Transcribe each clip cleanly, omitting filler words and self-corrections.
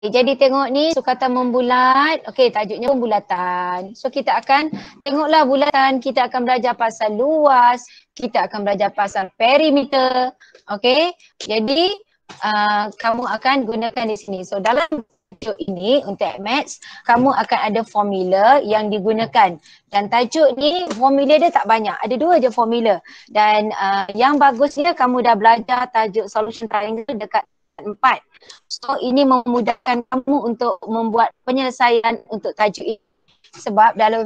Jadi tengok ni sukatan membulat. Okey, tajuknya pun bulatan. So kita akan tengoklah bulatan, kita akan belajar pasal luas, kita akan belajar pasal perimeter. Okey. Jadi kamu akan gunakan di sini. So dalam tajuk ini untuk maths, kamu akan ada formula yang digunakan. Dan tajuk ni formula dia tak banyak. Ada 2 je formula. Dan yang bagusnya kamu dah belajar tajuk solution triangle dekat 4. So ini memudahkan kamu untuk membuat penyelesaian untuk tajuk ini. Sebab dalam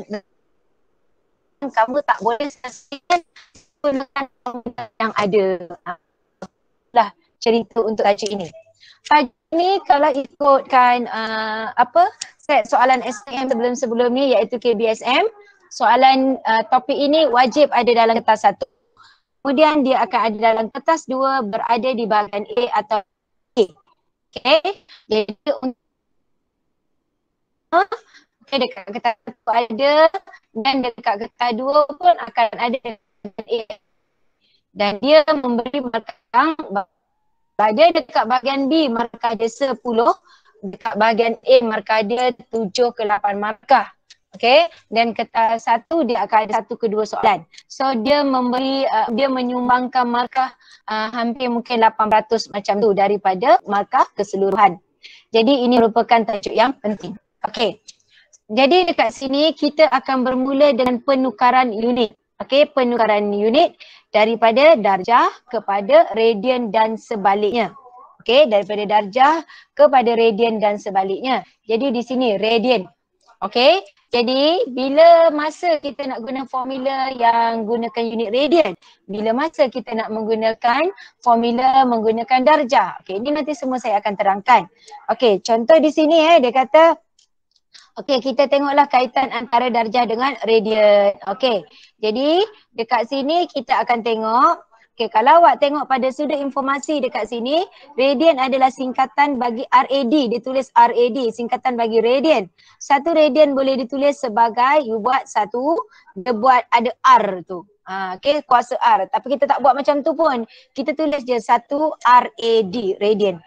kamu tak boleh selesaikan gunakan formula yang ada. Lah cerita untuk tajuk ini. Tajuk ni kalau ikutkan set soalan SPM sebelum-sebelum ni iaitu KBSM, soalan topik ini wajib ada dalam kertas 1. Kemudian dia akan ada dalam kertas 2 berada di bahagian A atau A. Okay, jadi dekat kertas 1 ada dan dekat kertas 2 pun akan ada bahagian A. Dan dia memberi markah pada dekat bahagian B markah dia 10, dekat bahagian A markah dia 7 ke 8 markah. Okey, dan kertas 1 dia akan ada 1 ke 2 soalan. So dia memberi dia menyumbangkan markah hampir mungkin 800 macam tu daripada markah keseluruhan. Jadi ini merupakan tajuk yang penting. Okey. Jadi dekat sini kita akan bermula dengan penukaran unit. Okey, penukaran unit daripada darjah kepada radian dan sebaliknya. Okey, daripada darjah kepada radian dan sebaliknya. Jadi di sini radian. Okey, jadi bila masa kita nak guna formula yang gunakan unit radian, bila masa kita nak menggunakan formula menggunakan darjah. Okey, ini nanti semua saya akan terangkan. Okey, contoh di sini dia kata okey, kita tengoklah kaitan antara darjah dengan radian. Okey, jadi dekat sini kita akan tengok. Okey, kalau awak tengok pada sudut informasi dekat sini, radian adalah singkatan bagi RAD. Dia tulis RAD, singkatan bagi radian. Satu radian boleh ditulis sebagai, you buat satu, dia buat ada R tu. Okey, kuasa R. Tapi kita tak buat macam tu pun. Kita tulis je satu RAD, radian.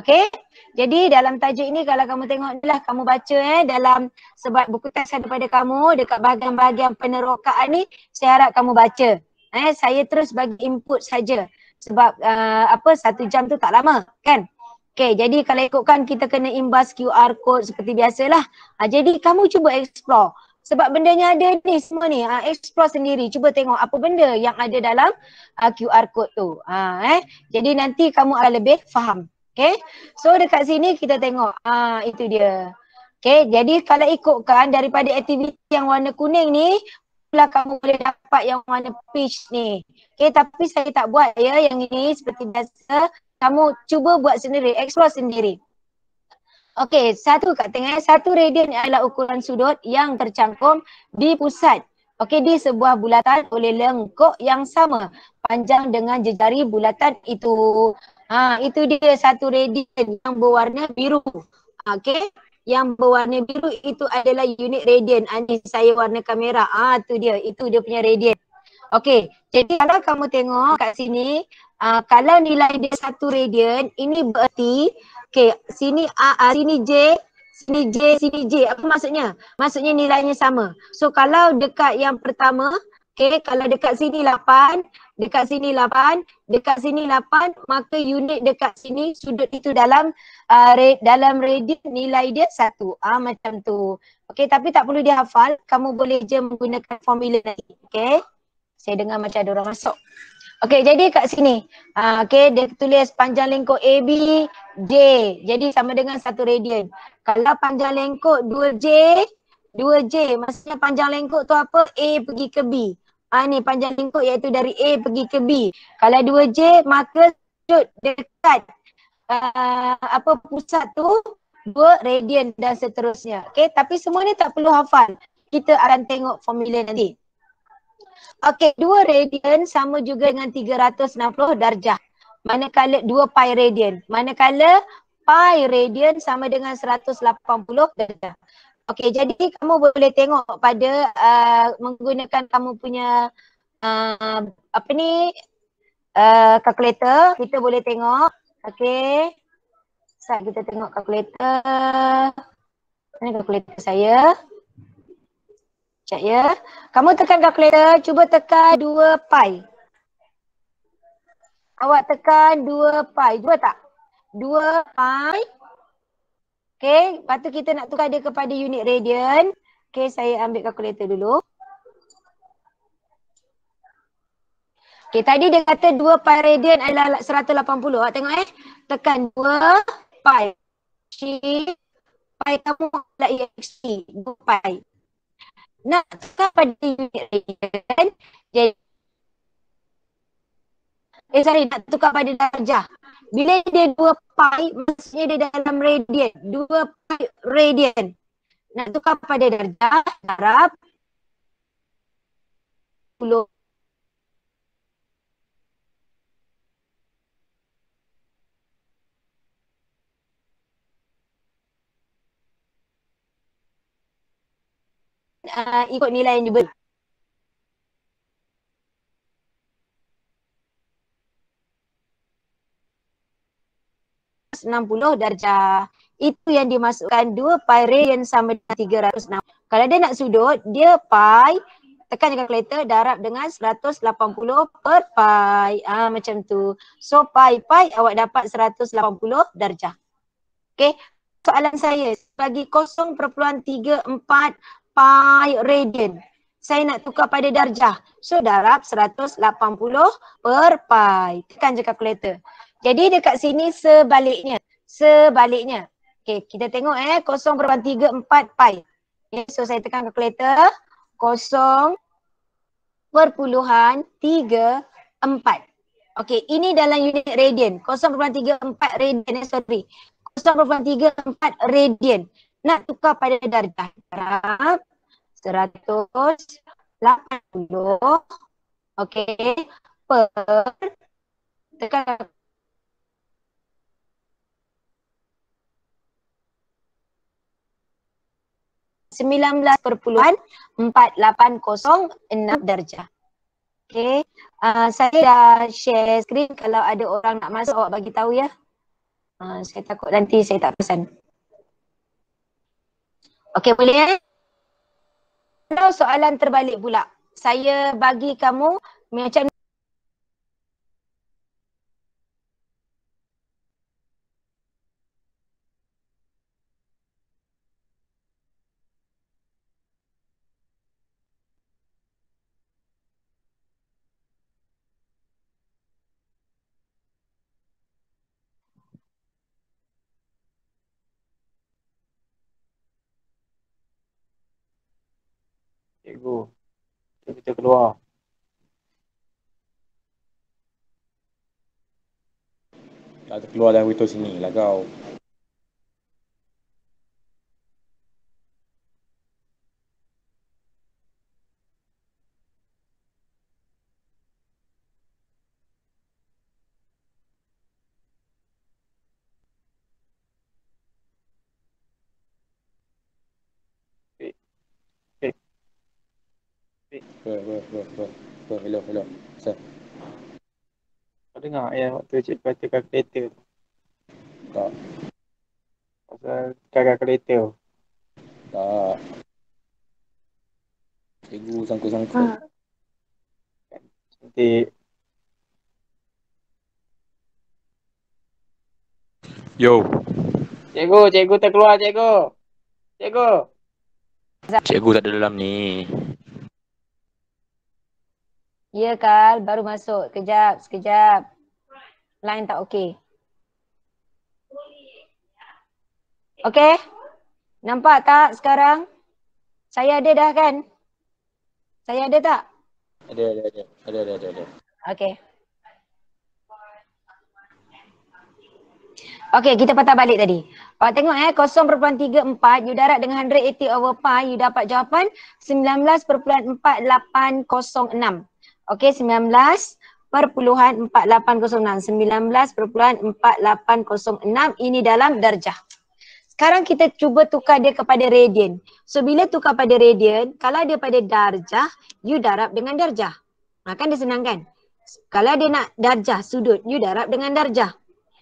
Okey, jadi dalam tajuk ini kalau kamu tengok ni lah, kamu baca dalam sebab buku teks ada pada kamu dekat bahagian-bahagian penerokaan ni, saya harap kamu baca. Saya terus bagi input saja sebab 1 jam tu tak lama kan. Okey, jadi kalau ikutkan kita kena imbas QR code seperti biasalah. Jadi kamu cuba explore. Sebab bendanya ada ni semua ni, explore sendiri. Cuba tengok apa benda yang ada dalam QR code tu. Jadi nanti kamu akan lebih faham. Okay, so dekat sini kita tengok, itu dia. Okay, jadi kalau ikutkan daripada aktiviti yang warna kuning ni, pula kamu boleh dapat yang warna peach ni. Okay, tapi saya tak buat yang ini seperti biasa. Kamu cuba buat sendiri, explore sendiri. Okay, satu kat tengah, satu radian adalah ukuran sudut yang tercangkum di pusat. Okey, di sebuah bulatan oleh lengkuk yang sama panjang dengan jejari bulatan itu. Itu dia satu radian yang berwarna biru. Okey, yang berwarna biru itu adalah unit radian. Ini saya warna kamera. Tu dia, itu dia punya radian. Okey, jadi kalau kamu tengok kat sini, kalau nilai dia satu radian, ini berarti, okey, sini sini J, sini J, sini J. Apa maksudnya? Maksudnya nilainya sama. So kalau dekat yang pertama, okay, kalau dekat sini 8, dekat sini 8, dekat sini 8, maka unit dekat sini sudut itu dalam radian nilai dia 1. Macam tu. Okay, tapi tak perlu dihafal. Kamu boleh je menggunakan formula nanti. Okay. Saya dengar macam ada orang masuk. Okey, jadi kat sini, okey, dia tulis panjang lengkuk AB J. Jadi sama dengan 1 radian. Kalau panjang lengkuk 2J, 2J maksudnya panjang lengkuk tu apa? A pergi ke B. Ni panjang lengkuk iaitu dari A pergi ke B. Kalau 2J maka sudut dekat pusat tu 2 radian dan seterusnya. Okey, tapi semua ni tak perlu hafal. Kita akan tengok formula nanti. Okey, 2 radian sama juga dengan 360 darjah. Manakala 2 pi radian. Manakala pi radian sama dengan 180 darjah. Okey, jadi kamu boleh tengok pada menggunakan kamu punya kalkulator, kita boleh tengok. Okey. Saat kita tengok kalkulator. Mana kalkulator saya? Sekejap ya. Kamu tekan kalkulator, cuba tekan 2 pi. Awak tekan 2 pi. Cuba tak? 2 pi. Okey, lepas tu kita nak tukar dia kepada unit radian. Okey, saya ambil kalkulator dulu. Okey, tadi dia kata 2 pi radian adalah 180. Awak tengok tekan 2 pi. Pi kamu adalah EXT, 2 pi. Nak tukar pada unit radian, jadi nak tukar pada darjah. Bila dia 2 pi, maksudnya dia dalam radian. 2 pi radian. Nak tukar pada darjah, darab 10. Ikut nilai yang diberi. Darjah. Itu yang dimasukkan 2 pi radian sama dengan 306. Kalau dia nak sudut, dia pi, tekan kalkulator, darab dengan 180 per pi. Macam tu. So pi awak dapat 180 darjah. Okey. Soalan saya bagi 0.34 pi radian. Saya nak tukar pada darjah. So darab 180 per pi. Tekan je kalkulator. Jadi dekat sini sebaliknya. Sebaliknya. Okey, kita tengok 0.34 pi. Okay, so saya tekan kalkulator. 0.34. Okey, ini dalam unit radian. 0.34 radian, sorry. 0.34 radian. Nak tukar pada darjah. Darab 180. Okey. Per. Tekan 19.4806 darjah. Okey. Saya dah share screen. Kalau ada orang nak masuk, awak bagi tahu ya. Saya takut nanti saya tak pesan. Okey, boleh Kalau soalan terbalik pula. Saya bagi kamu macam Cikgu, kita keluar. Tak keluar dalam video sini lah kau. Hello. Sir. Kau dengar waktu cikgu kata kalkulator tu? Tak. Pasal kalkulator. Tak. Cikgu sangkut-sangkut. Cantik. Yo. Cikgu terkeluar cikgu. Cikgu tak ada dalam ni. ya Kal, baru masuk. Sekejap. Line tak okey. Okey? Nampak tak sekarang? Saya ada dah kan? Saya ada tak? Ada. Okey. Okey, kita patah balik tadi. Awak tengok 0.34 you darab dengan 180 over pi, you dapat jawapan 19.4806. Okey, 19.4806. 19.4806 ini dalam darjah. Sekarang kita cuba tukar dia kepada radian. So bila tukar pada radian, kalau dia pada darjah, you darab dengan darjah. Kan dia senang kan? Kalau dia nak darjah sudut, you darab dengan darjah.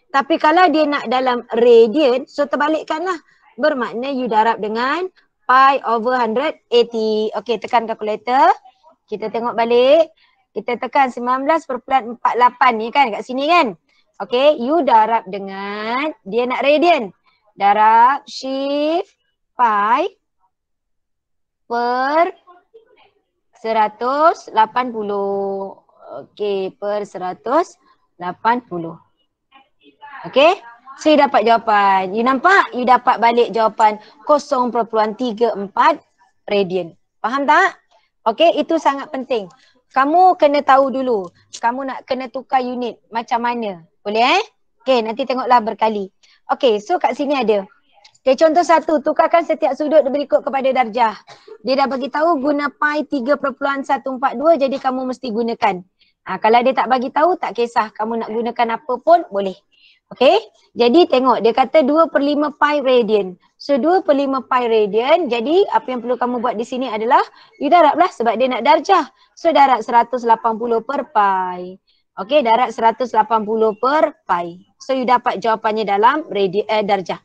Tapi kalau dia nak dalam radian, so terbalikkanlah. Bermakna you darab dengan pi over 180. Okey, tekan kalkulator. Kita tengok balik. Kita tekan 19.48 ni kan kat sini kan. Okey, you darab dengan dia nak radian. Darab shift pi per 180. Okey, per 180. Okey, so you dapat jawapan. You nampak? You dapat balik jawapan 0.34 radian. Faham tak? Okey, itu sangat penting. Kamu kena tahu dulu. Kamu nak kena tukar unit macam mana. Boleh Okey, nanti tengoklah berkali. Okey, so kat sini ada. Okey, contoh 1, tukarkan setiap sudut berikut kepada darjah. Dia dah bagi tahu guna pi 3.142, jadi kamu mesti gunakan. Kalau dia tak bagi tahu, tak kisah. Kamu nak gunakan apa pun boleh. Okey, jadi tengok dia kata 2/5 pi radian. So 2/5 pi radian, jadi apa yang perlu kamu buat di sini adalah you darablah sebab dia nak darjah. So darab 180 per pi. Okey, darab 180 per pi. So you dapat jawapannya dalam darjah.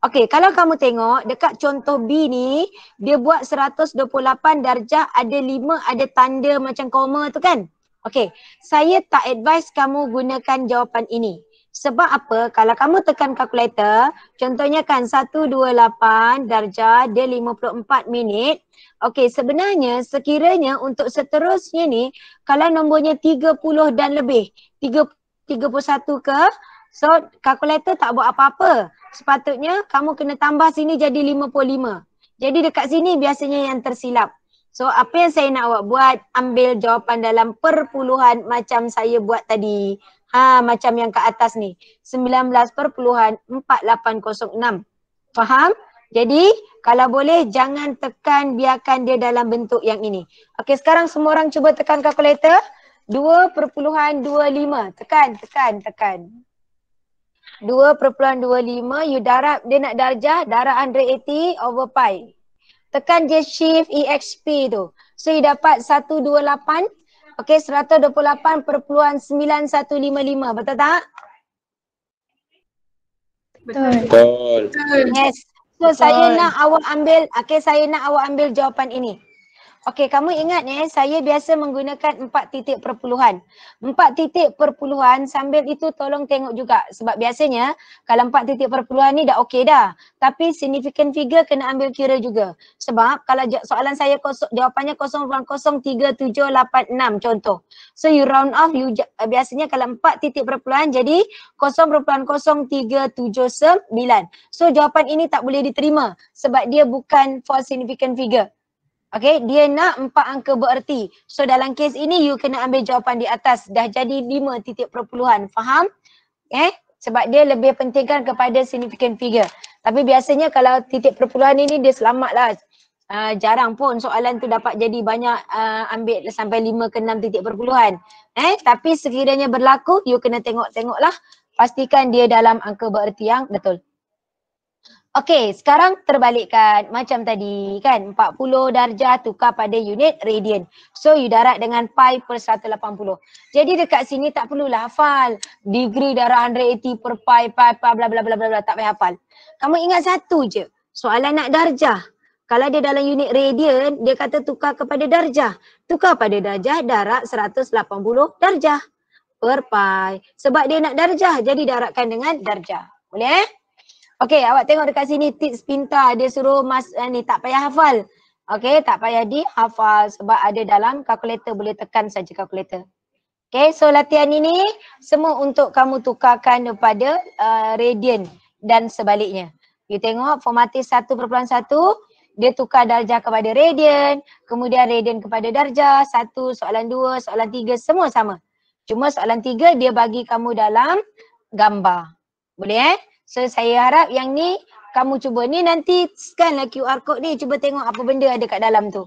Okey, kalau kamu tengok dekat contoh B ni, dia buat 128 darjah, ada 5 ada tanda macam koma tu kan. Okey, saya tak advise kamu gunakan jawapan ini. Sebab apa? Kalau kamu tekan kalkulator, contohnya kan 128 darjah, dia 54 minit. Okey, sebenarnya sekiranya untuk seterusnya ni, kalau nombornya 30 dan lebih, 31 ke, so kalkulator tak buat apa-apa. Sepatutnya kamu kena tambah sini jadi 55. Jadi dekat sini biasanya yang tersilap. So apa yang saya nak awak buat, ambil jawapan dalam perpuluhan macam saya buat tadi. Macam yang kat atas ni. 19.4806. Faham? Jadi kalau boleh jangan tekan, biarkan dia dalam bentuk yang ini. Okey, sekarang semua orang cuba tekan kalkulator. 2.25. Tekan. 2.25 you darab, dia nak darjah, darab 180 over pi. Tekan je shift EXP tu. So you dapat 128. Okey, 128.9155. Betul tak? Betul. Yes. So saya nak awak ambil, saya nak awak ambil jawapan ini. Okey, kamu ingat saya biasa menggunakan 4 titik perpuluhan. 4 titik perpuluhan, sambil itu tolong tengok juga. Sebab biasanya kalau 4 titik perpuluhan ni dah okey dah. Tapi significant figure kena ambil kira juga. Sebab kalau soalan saya jawapannya 0.3786 contoh. So you round off, biasanya kalau 4 titik perpuluhan jadi 0.0379. So jawapan ini tak boleh diterima sebab dia bukan for significant figure. Okay, dia nak 4 angka bererti. So dalam kes ini you kena ambil jawapan di atas. Dah jadi 5 titik perpuluhan. Faham? Sebab dia lebih pentingkan kepada significant figure. Tapi biasanya kalau titik perpuluhan ini dia selamat lah. Jarang pun soalan tu dapat jadi banyak ambil sampai 5 ke 6 titik perpuluhan. Tapi sekiranya berlaku, you kena tengok-tengoklah. Pastikan dia dalam angka bererti yang betul. Okey, sekarang terbalikkan macam tadi kan, 40 darjah tukar pada unit radian. So you darab dengan pi per 180. Jadi dekat sini tak perlulah hafal degree darab 180 per pi bla bla bla bla, tak payah hafal. Kamu ingat satu je, soalan nak darjah. Kalau dia dalam unit radian, dia kata tukar kepada darjah. Tukar pada darjah, darab 180 darjah per pi. Sebab dia nak darjah, jadi darabkan dengan darjah. Boleh Okey, awak tengok dekat sini tips pintar, dia suruh ni tak payah hafal. Okey, tak payah dihafal sebab ada dalam kalkulator, boleh tekan saja kalkulator. Okey, so latihan ini semua untuk kamu tukarkan kepada radian dan sebaliknya. You tengok formatif 1.1, dia tukar darjah kepada radian, kemudian radian kepada darjah, 1, soalan 2, soalan 3 semua sama. Cuma soalan 3 dia bagi kamu dalam gambar. Boleh So saya harap yang ni kamu cuba. Ni nanti scan lah QR code ni. Cuba tengok apa benda ada kat dalam tu.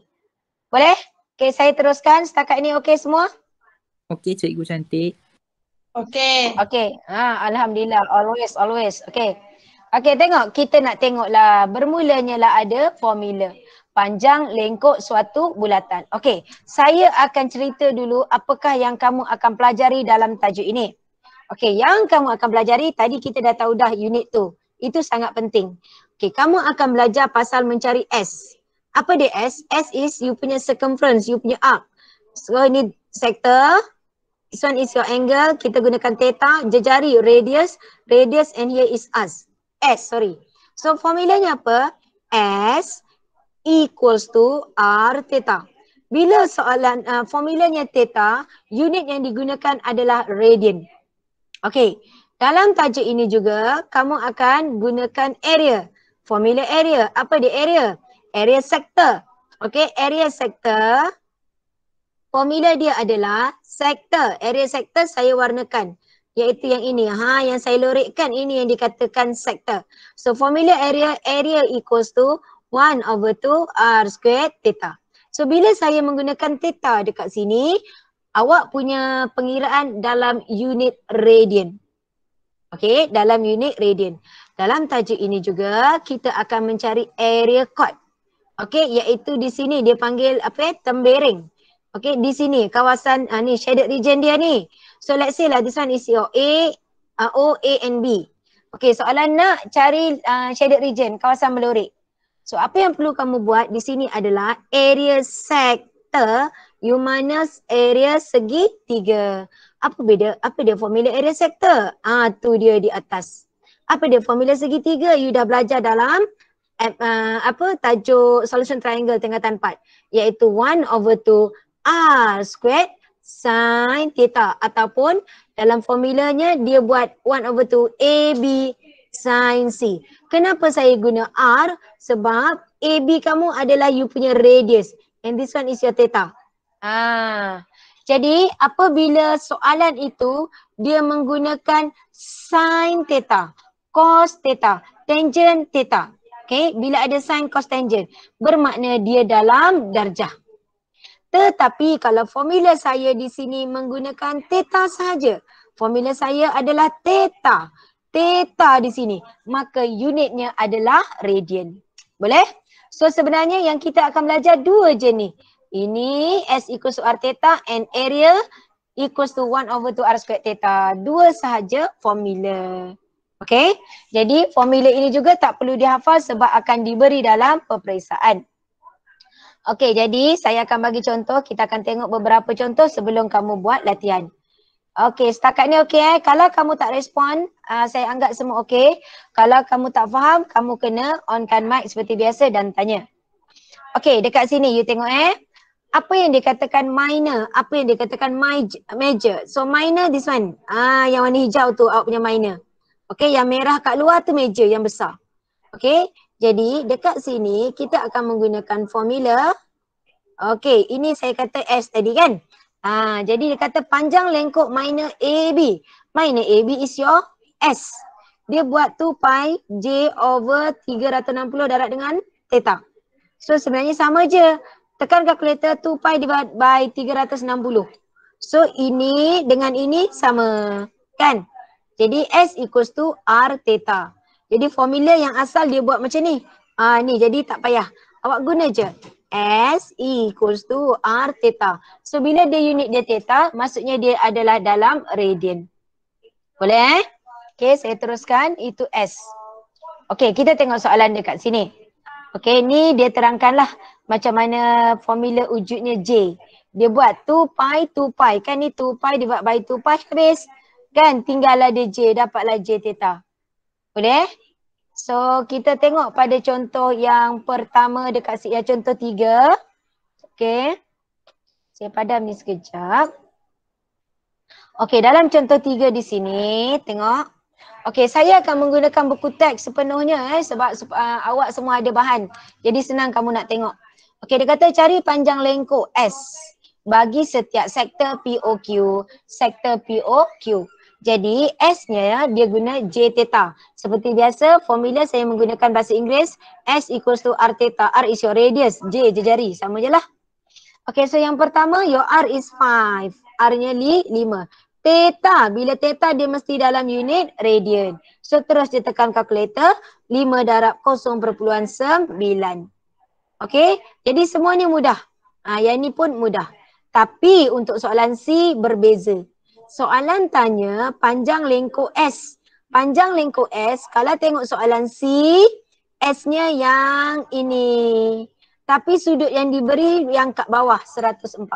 Boleh? Okay, saya teruskan. Setakat ni okey semua? Okey, cikgu cantik. Okey. Okey. Alhamdulillah. Always. Okey. Okey, tengok. Kita nak tengok lah. Bermulanya lah ada formula. Panjang lengkuk suatu bulatan. Okey. Saya akan cerita dulu apakah yang kamu akan pelajari dalam tajuk ini. Okey, yang kamu akan pelajari tadi kita dah tahu dah unit tu. Itu sangat penting. Okey, kamu akan belajar pasal mencari S. Apa dia S? S is you punya circumference, you punya arc. So ini sector. This one is your angle. Kita gunakan theta, jejari, radius and here is us. S, sorry. So formulanya apa? S equals to R theta. Bila soalan formulanya theta, unit yang digunakan adalah radian. Okey, dalam tajuk ini juga kamu akan gunakan area. Formula area. Apa dia area? Area sektor. Okey, area sektor. Formula dia adalah sektor. Area sektor saya warnakan. Iaitu yang ini. Yang saya lorekkan ini yang dikatakan sektor. So formula area equals to 1/2 R squared theta. So bila saya menggunakan theta dekat sini, awak punya pengiraan dalam unit radian. Okey, dalam unit radian. Dalam tajuk ini juga kita akan mencari area chord. Okey, iaitu di sini dia panggil apa? Tempering. Okey, di sini kawasan ni shaded region dia ni. So let's say lah this one is your O, A and B. Okey, soalan nak cari shaded region, kawasan melorek. So apa yang perlu kamu buat di sini adalah area sector you minus area segitiga. Apa beza? Apa dia formula area sector? Tu dia di atas. Apa dia formula segitiga? You dah belajar dalam tajuk solution triangle tingkatan 4 iaitu 1/2 R squared sin theta ataupun dalam formulanya dia buat 1/2 AB sin C. Kenapa saya guna R? Sebab AB kamu adalah you punya radius and this one is your theta. Jadi apabila soalan itu dia menggunakan sin theta, cos theta, tangent theta. Okay, bila ada sin, cos, tangent bermakna dia dalam darjah. Tetapi kalau formula saya di sini menggunakan theta sahaja, formula saya adalah theta. Theta di sini, maka unitnya adalah radian. Boleh? So sebenarnya yang kita akan belajar dua je ni. Ini S equals to R theta and area equals to 1/2 R squared theta. Dua sahaja formula. Okay? Jadi formula ini juga tak perlu dihafal sebab akan diberi dalam peperiksaan. Okay, jadi saya akan bagi contoh. Kita akan tengok beberapa contoh sebelum kamu buat latihan. Okay, setakat ni okay Kalau kamu tak respon, saya anggap semua okay. Kalau kamu tak faham, kamu kena onkan mic seperti biasa dan tanya. Okay, dekat sini you tengok apa yang dikatakan minor, apa yang dikatakan major. So minor this one. Yang warna hijau tu awak punya minor. Okay, yang merah kat luar tu major, yang besar. Okay, jadi dekat sini kita akan menggunakan formula. Okay, ini saya kata S tadi kan. Jadi dia kata panjang lengkuk minor AB. Minor AB is your S. Dia buat 2 pi J over 360 darab dengan theta. So sebenarnya sama je. Tekan kalkulator 2 pi divided by 360. So ini dengan ini sama kan. Jadi S equals to R theta. Jadi formula yang asal dia buat macam ni. Ni jadi tak payah. Awak guna je. S equals to R theta. So bila dia unit dia theta, maksudnya dia adalah dalam radian. Boleh Okay, saya teruskan. Itu S. Okay, kita tengok soalan dekat sini. Okay, ni dia terangkanlah macam mana formula wujudnya J. Dia buat 2 pi. Kan ni 2 pi divided by 2 pi habis. Kan tinggallah dia J, dapatlah J theta. Boleh? So kita tengok pada contoh yang pertama dekat contoh 3. Okay. Saya padam ni sekejap. Okay, dalam contoh 3 di sini, tengok. Okay, saya akan menggunakan buku teks sepenuhnya sebab awak semua ada bahan. Jadi senang kamu nak tengok. Okay, dia kata cari panjang lengkuk S bagi setiap sektor POQ. Sektor POQ. Jadi S-nya dia guna J theta. Seperti biasa formula saya menggunakan bahasa Inggeris. S equals to R theta. R is your radius. J jejari. Sama je lah. Okay, so yang pertama your R is 5. R-nya 5. Theta. Bila theta dia mesti dalam unit radian. So terus dia tekan kalkulator. 5 darab 0.9. Okay. Jadi semuanya mudah. Yang ni pun mudah. Tapi untuk soalan C berbeza. Soalan tanya panjang lengkuk S. Panjang lengkuk S, kalau tengok soalan C, S-nya yang ini. Tapi sudut yang diberi yang kat bawah 140.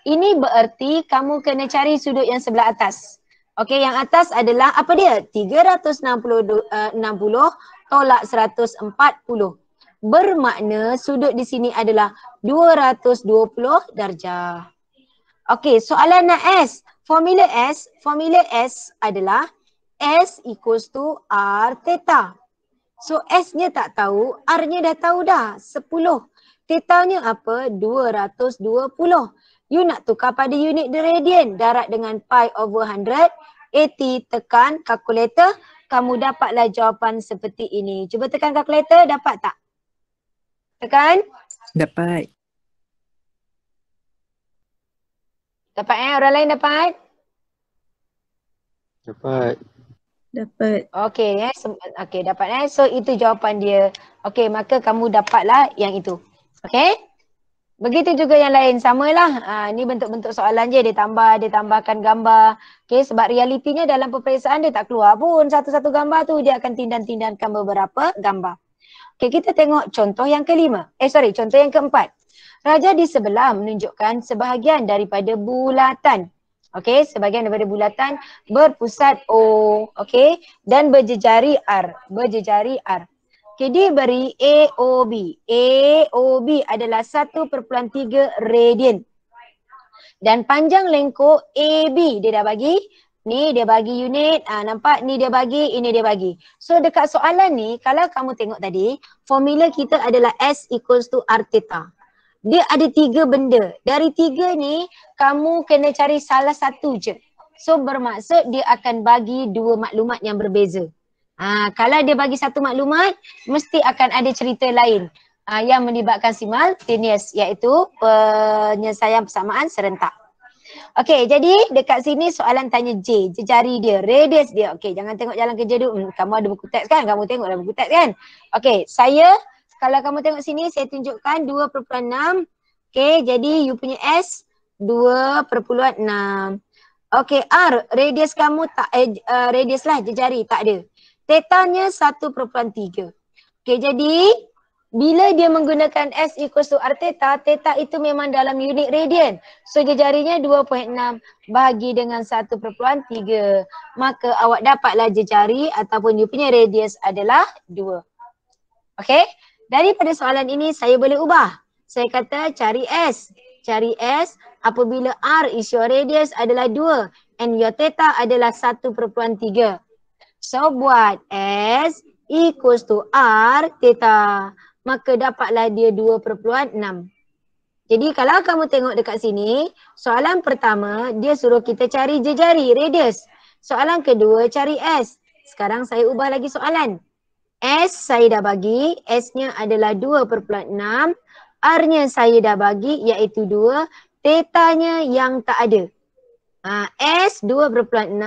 Ini bererti kamu kena cari sudut yang sebelah atas. Okey, yang atas adalah apa dia? 360 tolak 140. Bermakna sudut di sini adalah 220 darjah. Okey, soalan S. Formula S adalah S equals to R theta. So S-nya tak tahu, R-nya dah tahu dah, 10. Theta-nya apa? 220. You nak tukar pada unit radian, darab dengan pi over 100, 80 tekan kalkulator, kamu dapatlah jawapan seperti ini. Cuba tekan kalkulator, dapat tak? Tekan? Dapat. Dapat orang lain dapat? Dapat. Dapat. Okey okey dapat So itu jawapan dia. Okey, maka kamu dapatlah yang itu. Okey? Begitu juga yang lain, samalah. Ni bentuk-bentuk soalan je, dia tambahkan gambar. Okey, sebab realitinya dalam peperiksaan dia tak keluar pun satu-satu gambar tu, dia akan tindan-tindankan beberapa gambar. Okey, kita tengok contoh yang contoh yang keempat. Raja di sebelah menunjukkan sebahagian daripada bulatan. Okey, sebahagian daripada bulatan berpusat O, okey, dan berjejari R. Okey, diberi AOB. AOB adalah 1.3 radian. Dan panjang lengkuk AB dia dah bagi. Ni dia bagi unit, nampak ni dia bagi, ini dia bagi. So dekat soalan ni, kalau kamu tengok tadi, formula kita adalah S equals to R theta. Dia ada 3 benda. Dari 3 ni, kamu kena cari salah satu je. So bermaksud dia akan bagi 2 maklumat yang berbeza. Kalau dia bagi satu maklumat, mesti akan ada cerita lain yang melibatkan simultaneous, iaitu penyelesaian persamaan serentak. Okey, jadi dekat sini soalan tanya J, jejari dia, radius dia. Okey, jangan tengok jalan kerja dulu. Kamu ada buku teks kan? Kamu tengok ada buku teks kan? Okey, kalau kamu tengok sini, saya tunjukkan 2.6. Okey, jadi you punya S 2.6. Okey, R, radius kamu tak, radius lah, jejari, tak ada. Tetanya 1.3. Okey, jadi bila dia menggunakan S equals to R theta, theta itu memang dalam unit radian. So jejarinya 2.6 bahagi dengan 1.3. Maka awak dapatlah jejari ataupun you punya radius adalah 2. Okey? Daripada soalan ini saya boleh ubah. Saya kata cari S. Cari S apabila R is your radius adalah 2 and your theta adalah 1.3. So buat S equals to R theta. Maka dapatlah dia 2.6. Jadi kalau kamu tengok dekat sini, soalan pertama dia suruh kita cari jejari, radius. Soalan kedua cari S. Sekarang saya ubah lagi soalan. S saya dah bagi, S-nya adalah 2.6. R-nya saya dah bagi iaitu 2. Theta-nya yang tak ada. S 2.6,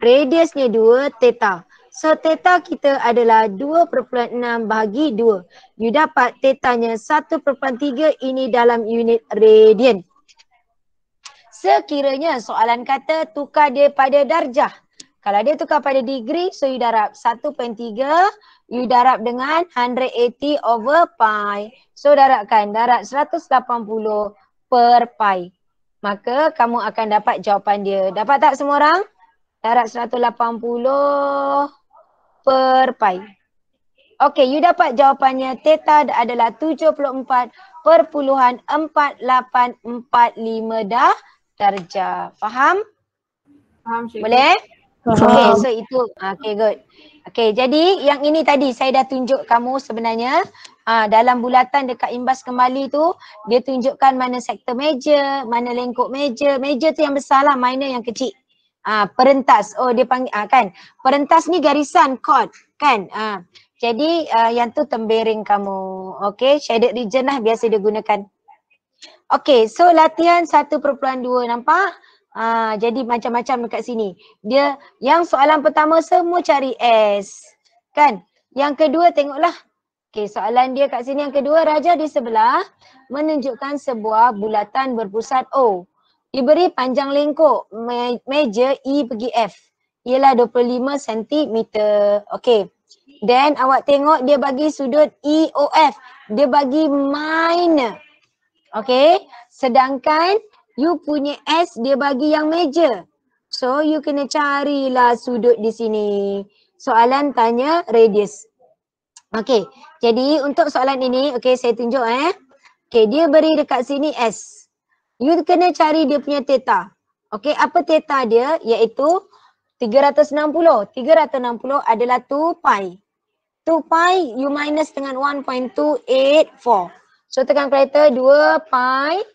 radiusnya 2, theta. So theta kita adalah 2.6 bahagi 2. You dapat theta-nya 1.3, ini dalam unit radian. Sekiranya soalan kata tukar dia pada darjah. Kalau dia tukar pada degree, so you darab 1.3, you darab dengan 180 over pi. So darab 180 per pi. Maka kamu akan dapat jawapan dia. Dapat tak semua orang? Darab 180 per pi. Okey, you dapat jawapannya. Theta adalah 74.4845 darjah. Faham? Faham, Cikgu. Boleh? Okay, so itu, okay good. Okay, jadi yang ini tadi saya dah tunjuk kamu sebenarnya dalam bulatan dekat imbas kembali tu, dia tunjukkan mana sektor meja, mana lengkuk meja. Meja tu yang besar lah, minor yang kecil. Perentas, oh dia panggil, kan. Perentas ni garisan, chord, kan. Jadi yang tu tembereng kamu. Okay, shaded region lah biasa dia gunakan. Okay, so latihan 1.2 nampak? Jadi macam-macam dekat sini. Dia yang soalan pertama semua cari S. Kan? Yang kedua tengoklah. Okey, soalan dia kat sini yang kedua, raja di sebelah menunjukkan sebuah bulatan berpusat O. diberi panjang lengkuk meja E pergi F ialah 25 cm. Okey. Then awak tengok dia bagi sudut EOF. Dia bagi minor. Okey. Sedangkan you punya S dia bagi yang major. So you kena carilah sudut di sini. Soalan tanya radius. Okey. Jadi untuk soalan ini, okey saya tunjuk Okey, dia beri dekat sini S. You kena cari dia punya theta. Okey, apa theta dia? Iaitu 360. 360 adalah 2 pi. 2 pi you minus dengan 1.284. So tekan kalkulator 2 pi.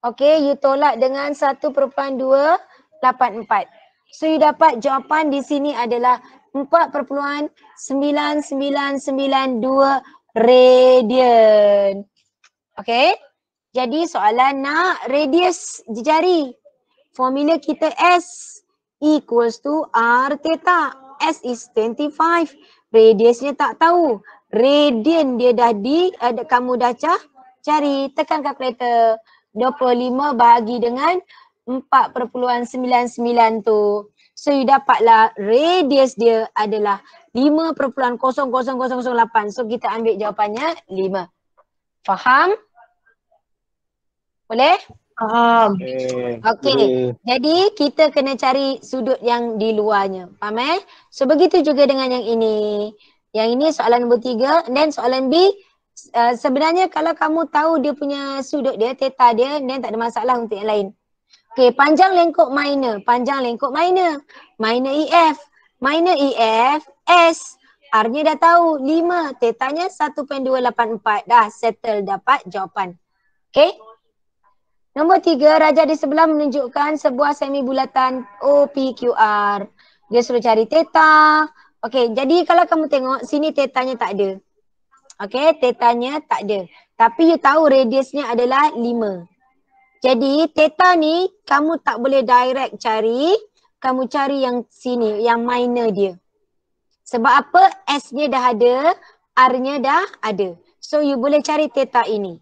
Okey, you tolak dengan 1.284. So you dapat jawapan di sini adalah 4.9992 radian. Okey. Jadi soalan nak radius jari. Formula kita S equals to R theta. S is 25. Radiusnya tak tahu. Radian dia dah kamu dah cari. Tekan kalkulator. 25 bahagi dengan 4.99 tu. So you dapatlah radius dia adalah 5.00008. So kita ambil jawapannya 5. Faham? Boleh? Faham. Okey. Jadi kita kena cari sudut yang di luarnya. Faham So begitu juga dengan yang ini. Yang ini soalan nombor 3. Dan soalan B. Sebenarnya kalau kamu tahu dia punya sudut dia, theta dia, dan tak ada masalah untuk yang lain. Okey, panjang lengkuk minor. Panjang lengkuk minor. Minor EF. Minor EF, S. R-nya dah tahu, 5. Thetanya 1.284. Dah settle, dapat jawapan. Okey. Nombor 3, raja di sebelah menunjukkan sebuah semi bulatan OPQR. Dia suruh cari theta. Okey, jadi kalau kamu tengok, sini thetanya tak ada. Okey, thetanya tak ada. Tapi you tahu radiusnya adalah 5. Jadi theta ni kamu tak boleh direct cari. Kamu cari yang sini, yang minor dia. Sebab apa? S-nya dah ada, R-nya dah ada. So you boleh cari theta ini.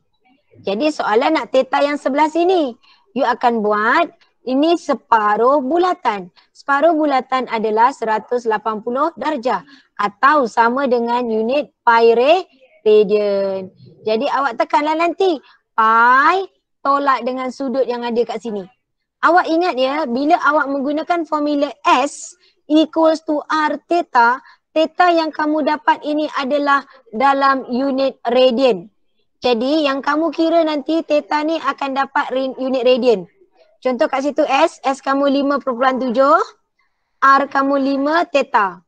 Jadi soalan nak theta yang sebelah sini. You akan buat, ini separuh bulatan. Separuh bulatan adalah 180 darjah. Atau sama dengan unit pi radian. Jadi awak tekanlah nanti pi tolak dengan sudut yang ada kat sini. Awak ingat ya, bila awak menggunakan formula S equals to R theta, theta yang kamu dapat ini adalah dalam unit radian. Jadi yang kamu kira nanti theta ni akan dapat unit radian. Contoh kat situ S kamu 5.7, R kamu 5 theta.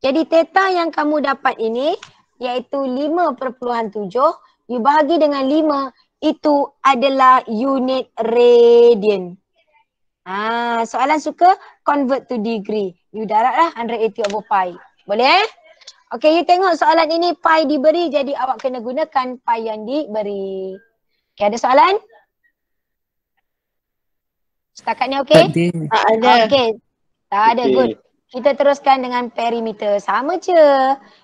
Jadi theta yang kamu dapat ini iaitu 5.7, you bahagi dengan 5, itu adalah unit radian. Soalan suka convert to degree. You daratlah 180 over pi. Boleh? Okey, you tengok soalan ini pi diberi, jadi awak kena gunakan pi yang diberi. Okey, ada soalan? Setakat ni okey? Tak ada. Okey. Tak ada, good. Kita teruskan dengan perimeter. Sama je.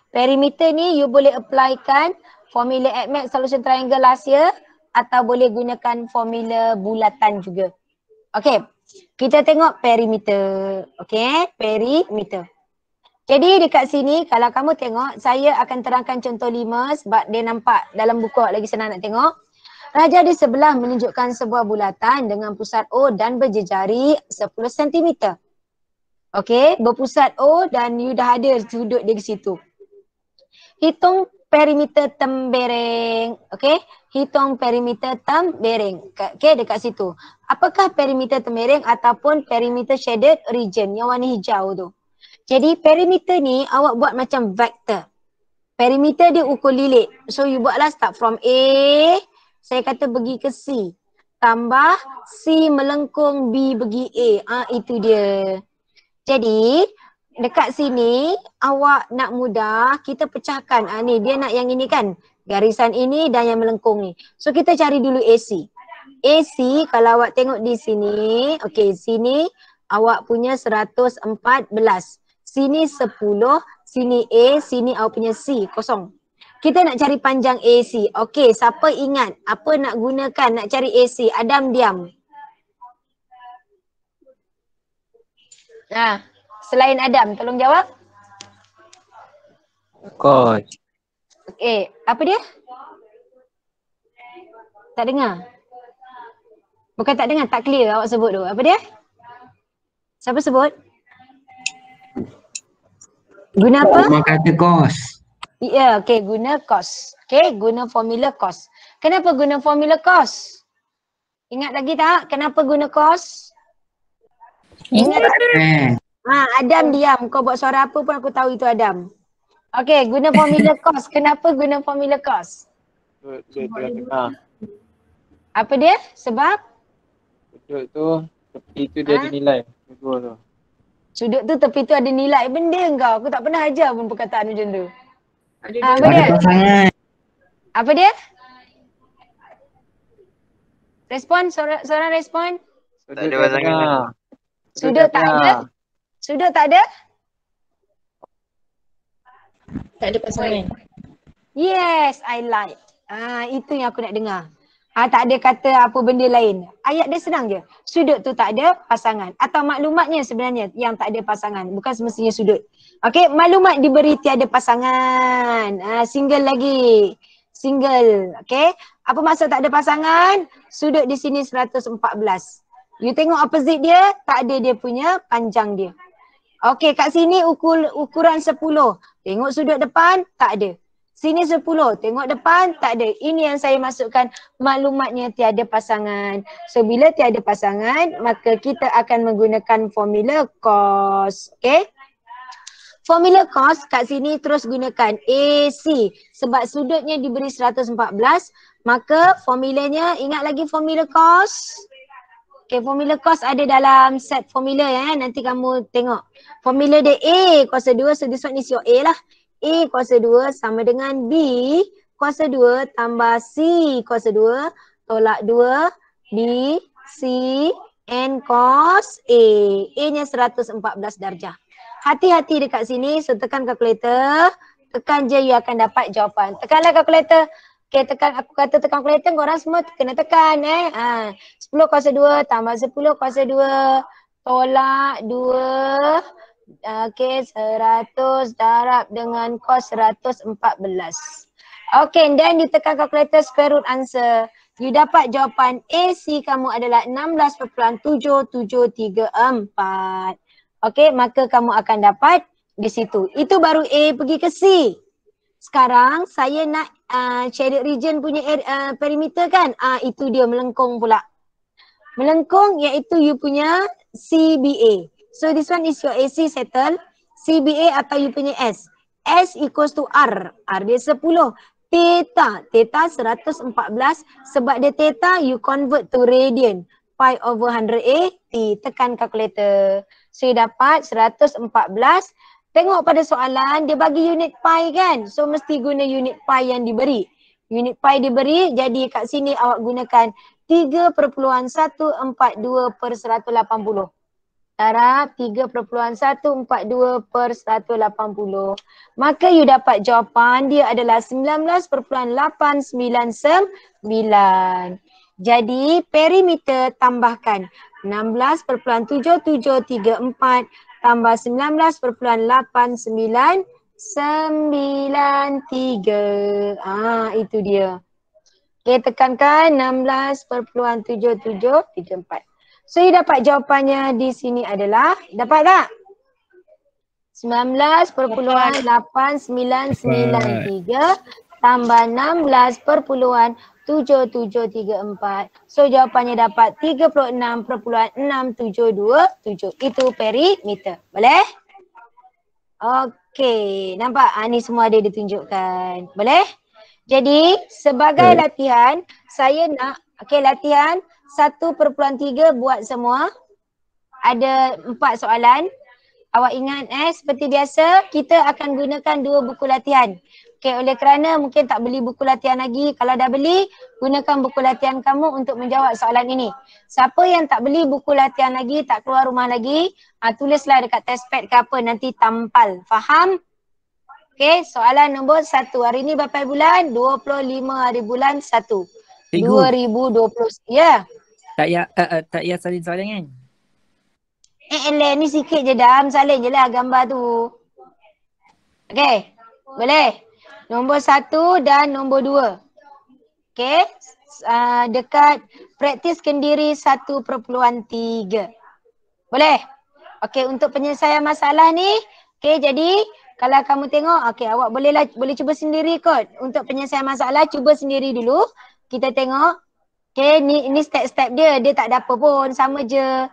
Perimeter ni you boleh applykan formula ADMAT solution triangle last year atau boleh gunakan formula bulatan juga. Okey. Kita tengok perimeter. Okey, perimeter. Jadi dekat sini kalau kamu tengok, saya akan terangkan contoh 5 sebab dia nampak dalam buku lagi senang nak tengok. Raja di sebelah menunjukkan sebuah bulatan dengan pusat O dan berjejari 10 cm. Okey, berpusat O dan you dah ada sudut di situ. Hitung perimeter tembereng. Okey, hitung perimeter tembereng. Okey, dekat situ. Apakah perimeter tembereng ataupun perimeter shaded region yang warna hijau tu? Jadi perimeter ni awak buat macam vektor. Perimeter dia ukur lilit. So you buatlah start from A, saya kata pergi ke C. Tambah C melengkung B pergi A. Itu dia. Jadi dekat sini awak nak mudah kita pecahkan. Ni dia nak yang ini kan. Garisan ini dan yang melengkung ni. So kita cari dulu AC. AC kalau awak tengok di sini. Okey, sini awak punya 114. Sini 10, sini A, sini awak punya C, kosong. Kita nak cari panjang AC. Okey, siapa ingat apa nak gunakan nak cari AC? Adam diam. Selain Adam, tolong jawab. Kos. Okey, apa dia? Tak dengar. Bukan tak dengar, tak clear awak sebut tu. Apa dia? Siapa sebut? Guna apa? Rumah kata kos. Ya, okey, guna cos. Okey, guna formula cos. Kenapa guna formula cos? Ingat lagi tak kenapa guna cos? Ingat tak? Adam diam. Kau buat suara apa pun aku tahu itu Adam. Okey, guna formula cos. Kenapa guna formula cos? Sudut tu yang tengah. Apa dia? Sebab? Sudut tu, tepi tu dia ada nilai. Dua tu. Sudut tu tepi tu ada nilai. Benda kau. Aku tak pernah ajar pun perkataan macam tu. Apa Ada dia? pasangan. Apa dia? Respon, seorang respon. Sudut tu yang tengah. Sudut tak ada? Sudut tak ada? Tak ada pasangan. Yes, I like. Itu yang aku nak dengar. Tak ada kata apa benda lain. Ayat dia senang je. Sudut tu tak ada pasangan. Atau maklumatnya sebenarnya yang tak ada pasangan. Bukan semestinya sudut. Okey, maklumat diberi tiada pasangan. Single lagi. Single. Okey. Apa maksud tak ada pasangan? Sudut di sini 114. You tengok opposite dia, tak ada dia punya panjang dia. Okey, kat sini ukuran 10. Tengok sudut depan, tak ada. Sini 10, tengok depan, tak ada. Ini yang saya masukkan, maklumatnya tiada pasangan. So, bila tiada pasangan, maka kita akan menggunakan formula cos. Okay? Formula cos kat sini terus gunakan AC. Sebab sudutnya diberi 114, maka formulanya, ingat lagi formula cos? Okay, formula cos ada dalam set formula ya. Nanti kamu tengok. Formula dia A kuasa 2, so this one is your A lah. A kuasa 2 sama dengan B kuasa 2 tambah C kuasa 2 tolak 2 B, C, N cos A. A-nya 114 darjah. Hati-hati dekat sini, so tekan kalkulator. Tekan je you akan dapat jawapan. Tekanlah kalkulator. Okay, aku kata tekan kalkulator, korang semua kena tekan 10 kuasa 2 tambah 10 kuasa 2 tolak 2. Okay, 100 darab dengan cos 114. Okay, then ditekan kalkulator square root answer. You dapat jawapan AC kamu adalah 16.7734. Okay, maka kamu akan dapat di situ. Itu baru A pergi ke C. Sekarang saya nak shaded region punya perimeter kan? Itu dia melengkung pula. Melengkung iaitu you punya CBA. So this one is your AC settle. CBA atau you punya S. S equals to R. R dia 10. Theta. Theta 114. Sebab dia theta, you convert to radian. Pi over 100A. Tekan kalkulator. So you dapat 114. Tengok pada soalan, dia bagi unit pi kan? So mesti guna unit pi yang diberi. Unit pi diberi, jadi kat sini awak gunakan 3.142/180. Darab 3.142/180. Maka you dapat jawapan dia adalah 19.899. Jadi perimeter tambahkan 16.7734 tambah 19.8993. Itu dia. Okay, tekankan 16.7734. So, you dapat jawapannya di sini adalah, dapat tak? 19.8993 tambah 16.7734. So, jawapannya dapat 36.6727. Itu perimeter. Boleh? Okey, nampak? Ni semua ada ditunjukkan. Boleh? Jadi, sebagai latihan, saya nak, latihan 1/3 buat semua. Ada 4 soalan. Awak ingat seperti biasa kita akan gunakan 2 buku latihan. Oleh kerana mungkin tak beli buku latihan lagi. Kalau dah beli, gunakan buku latihan kamu untuk menjawab soalan ini. Siapa yang tak beli buku latihan lagi, tak keluar rumah lagi, tulislah dekat testpad ke apa, nanti tampal. Faham? Soalan nombor 1. Hari ni berapa bulan? 25 hari bulan 1. 2020. Ya. Tak payah salin soalan kan? Ni sikit je Dam, salin je lah gambar tu. Okey, boleh. Nombor 1 dan nombor 2. Okey, dekat praktis kendiri 1/3. Boleh? Okey, untuk penyelesaian masalah ni, okey, jadi kalau kamu tengok, okey, awak boleh cuba sendiri kot. Untuk penyelesaian masalah, cuba sendiri dulu. Kita tengok. Okey, ni step-step dia tak ada apa pun, sama je.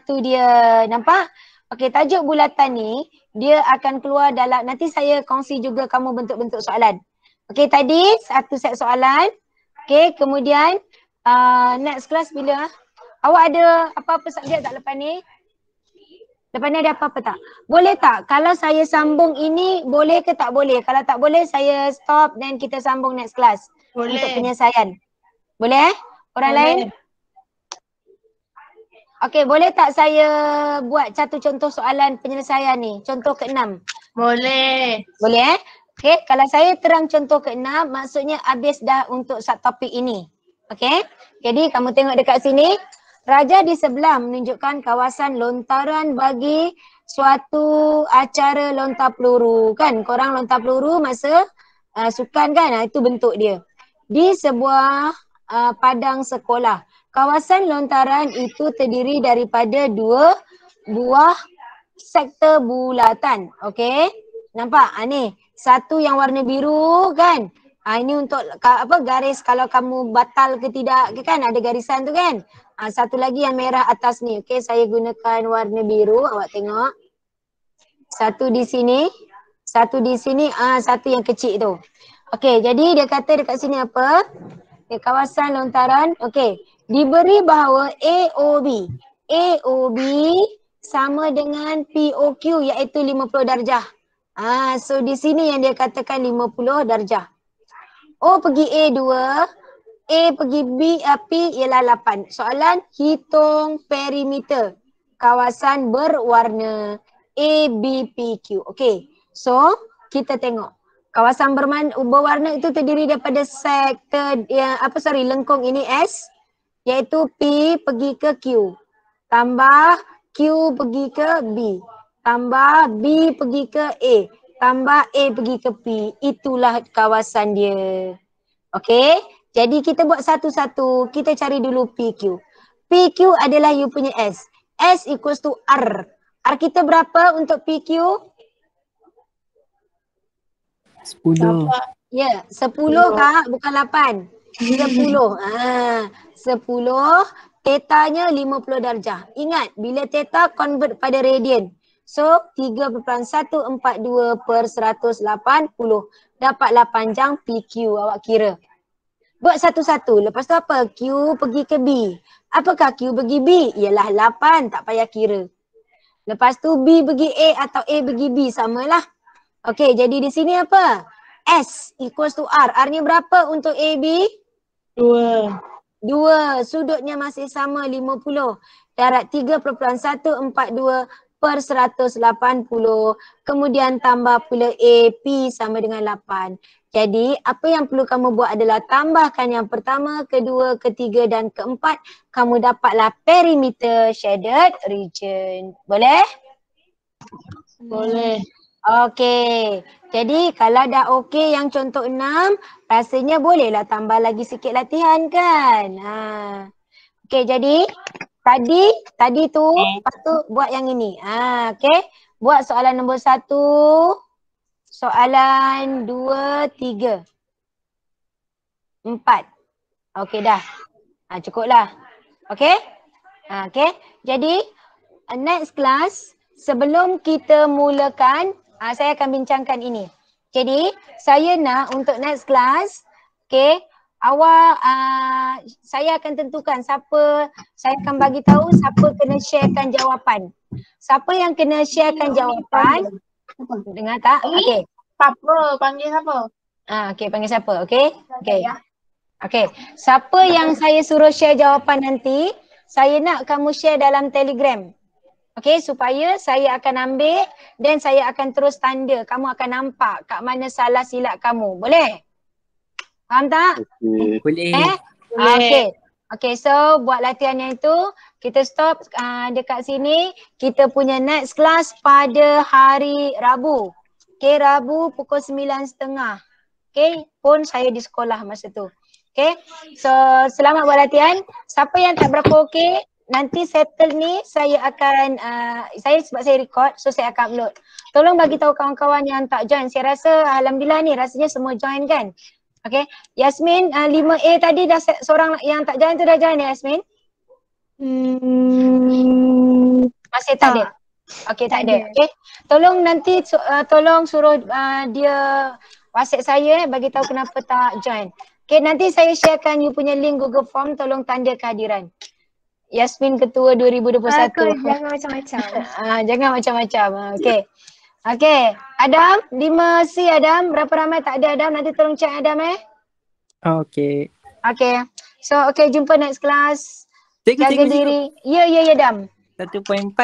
Tu dia, nampak? Okey, tajuk bulatan ni dia akan keluar dalam, nanti saya kongsi juga kamu bentuk-bentuk soalan. Okey, tadi satu set soalan. Okey, kemudian next class bila? Awak ada apa-apa subjek tak lepas ni? Lepas ni ada apa-apa tak? Boleh tak? Kalau saya sambung ini, boleh ke tak boleh? Kalau tak boleh, saya stop dan kita sambung next class. Boleh. Untuk penyelesaian. Boleh? Orang lain? Okey, boleh tak saya buat satu contoh soalan penyelesaian ni? Contoh ke-6. Boleh. Boleh Okey, kalau saya terang contoh ke-6, maksudnya habis dah untuk subtopik ini. Okey, jadi kamu tengok dekat sini. Raja di sebelah menunjukkan kawasan lontaran bagi suatu acara lontar peluru. Kan, korang lontar peluru masa sukan kan? Itu bentuk dia. Di sebuah padang sekolah. Kawasan lontaran itu terdiri daripada 2 buah sektor bulatan. Okey. Nampak? Ni. Satu yang warna biru kan. Ini untuk garis kalau kamu batal ke tidak ke kan. Ada garisan tu kan. Satu lagi yang merah atas ni. Okey, saya gunakan warna biru. Awak tengok. Satu di sini. Satu di sini. Satu yang kecil tu. Okey, jadi dia kata dekat sini apa? Kawasan lontaran. Okey. Diberi bahawa AOB. AOB sama dengan POQ iaitu 50 darjah. So di sini yang dia katakan 50 darjah. O pergi A2, A pergi B, P ialah 8. Soalan hitung perimeter kawasan berwarna A, B, P, Q. Okey. So kita tengok. Kawasan berwarna itu terdiri daripada sektor lengkung ini S. Iaitu P pergi ke Q, tambah Q pergi ke B, tambah B pergi ke A, tambah A pergi ke P. Itulah kawasan dia. Okey, jadi kita buat satu-satu. Kita cari dulu PQ. PQ adalah you punya S. S equals to R. R kita berapa untuk PQ? 10. Ya, 10 kak, bukan 8. 10. 10, tetanya 50 darjah. Ingat, bila teta convert pada radian. So, 3.142/180. Dapatlah panjang PQ, awak kira. Buat satu-satu. Lepas tu apa? Q pergi ke B. Apakah Q pergi B? Ialah 8, tak payah kira. Lepas tu B pergi A atau A pergi B, samalah. Okey, jadi di sini apa? S equals to R. R ni berapa untuk AB? 2. Sudutnya masih sama 50. Darat 3.142/180. Kemudian tambah pula AP sama dengan 8. Jadi apa yang perlu kamu buat adalah tambahkan yang pertama, kedua, ketiga dan keempat. Kamu dapatlah perimeter shaded region. Boleh? Boleh. Okey. Jadi kalau dah okey yang contoh 6, rasanya bolehlah tambah lagi sikit latihan kan. Okey, jadi tadi tu lepas tu buat yang ini. Okey. Buat soalan nombor 1, soalan 2, 3, 4. Okey dah. Cukuplah. Okey? Okey. Jadi next class sebelum kita mulakan saya akan bincangkan ini. Jadi, saya nak untuk next class, okay, awak, saya akan tentukan siapa, saya akan bagi tahu siapa kena sharekan jawapan. Siapa yang kena sharekan jawapan, dengar tak? Okay. Siapa? Panggil siapa? Okay, panggil siapa? Okay. Okay. Okay. Siapa yang saya suruh share jawapan nanti, saya nak kamu share dalam Telegram. Okey, supaya saya akan ambil dan saya akan terus tanda. Kamu akan nampak kat mana salah silap kamu. Boleh? Faham tak? Boleh. Okey. Okey, so buat latihan yang itu. Kita stop dekat sini. Kita punya next class pada hari Rabu. Okay, Rabu pukul 9.30. Okay, pun saya di sekolah masa tu. Okay, so selamat buat latihan. Siapa yang tak berapa okay, nanti settle ni saya akan, sebab saya record, so saya akan upload. Tolong bagi tahu kawan-kawan yang tak join. Saya rasa alhamdulillah ni rasanya semua join kan. Okay, Yasmin 5A tadi dah seorang yang tak join tu dah join ya Yasmin? Masih tak ada? Okay, tak ada. Okay, tolong nanti tolong suruh dia WhatsApp saya bagi tahu kenapa tak join. Okay, nanti saya sharekan you punya link Google Form, tolong tanda kehadiran. Yasmin Ketua 2021. Jangan macam-macam. Jangan macam-macam. Okay. Okay, Adam, 5C Adam, berapa ramai tak ada Adam, nanti tolong check Adam Okay. Okay, so jumpa next class. Cikgu, Jaga diri. Ya, Adam. 1.4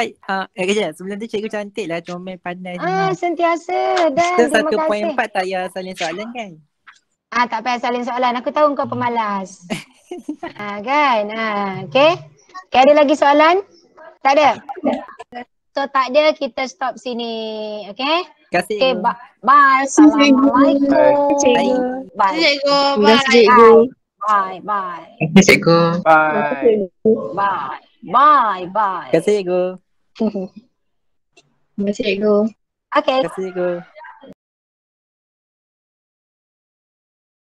kejap, sebelum tu cikgu cantik lah, comel pandai semua. Sentiasa Dan, Kita terima kasih. 1.4 tak payah salin soalan kan? Tak payah salin soalan, aku tahu kau pemalas. Kan, okay. Okay, ada lagi soalan? Tak ada? So tak ada, kita stop sini. Okay? Terima kasih Okay, cikgu. bye. Assalamualaikum. Cikgu. Bye. Cikgu, Terima bye. kasih cikgu. Bye. Bye. Thank you, cikgu. Bye. Bye. Bye. Bye. Terima kasih cikgu. Terima kasih cikgu. Okay. Terima kasih cikgu.